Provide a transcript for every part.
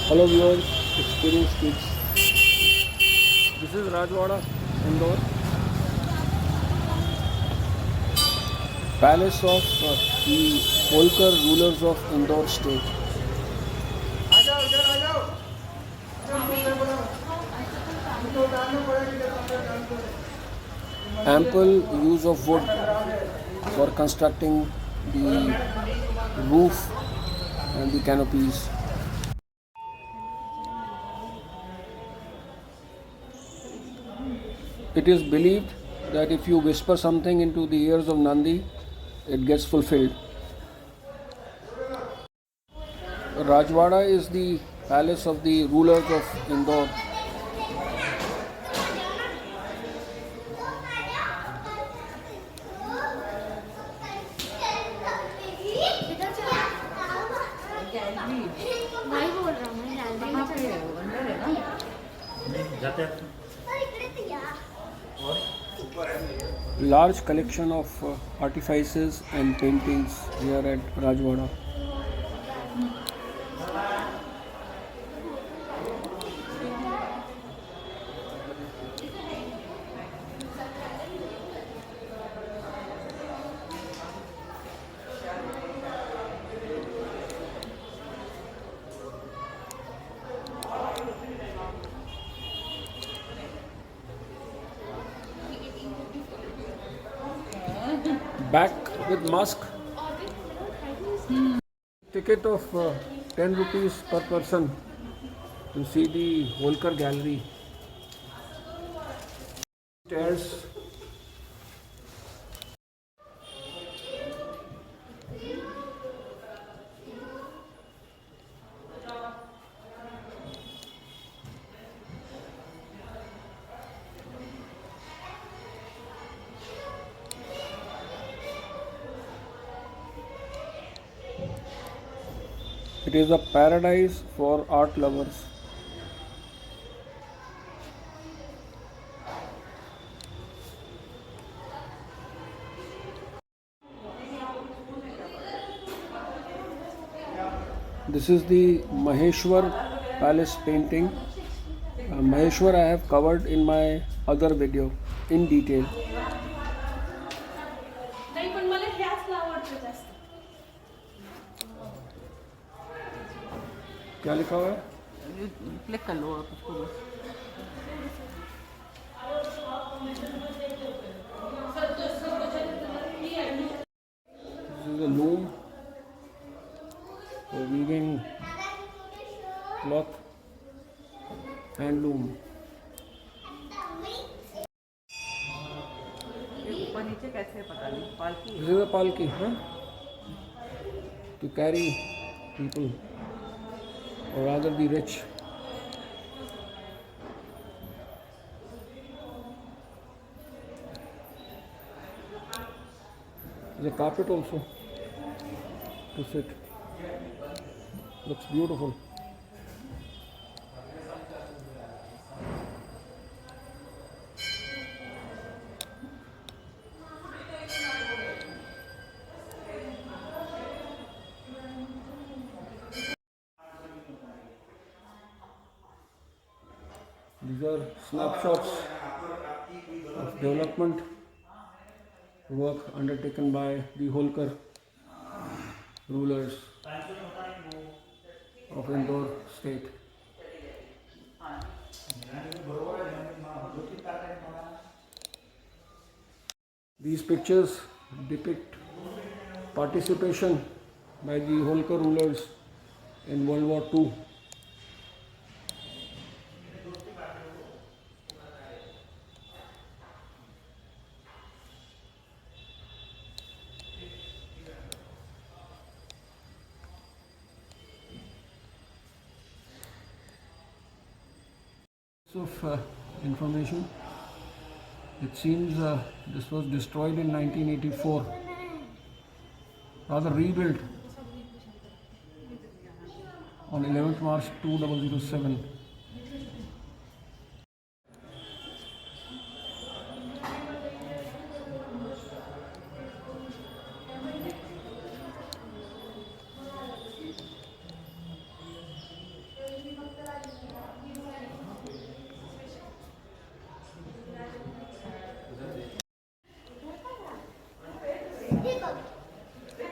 Hello viewers, Experience Speaks. This is Rajwada Indore, palace of the Holkar rulers of Indore state. Ample use of wood for constructing the roof and the canopies. It is believed that if you whisper something into the ears of Nandi, it gets fulfilled. Rajwada is the palace of the rulers of Indore. Large collection of artifices and paintings here at Rajwada. Back with mask. Ticket of 10 rupees per person to see the Holkar gallery. Stairs. It is a paradise for art lovers. This is the Maheshwar Palace painting. Maheshwar I have covered in my other video in detail. क्या लिखा हुआ है? Click कर लो आप उसको बस। This is a loom for weaving cloth, handloom. ऊपर नीचे कैसे पता नहीं पालकी। This is a palki, huh? To carry people, or rather the rich. There's a carpet also to sit. Looks beautiful. These are snapshots of development work undertaken by the Holkar rulers of Indore state. These pictures depict participation by the Holkar rulers in World War II. Of information. It seems this was destroyed in 1984, rather rebuilt on 11th March 2007.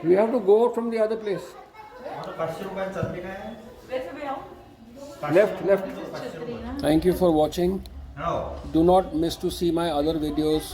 We have to go out from the other place. 500 रुपये चलते काय वैसे भी आओ Left. Thank you for watching. हो Do not miss to see my other videos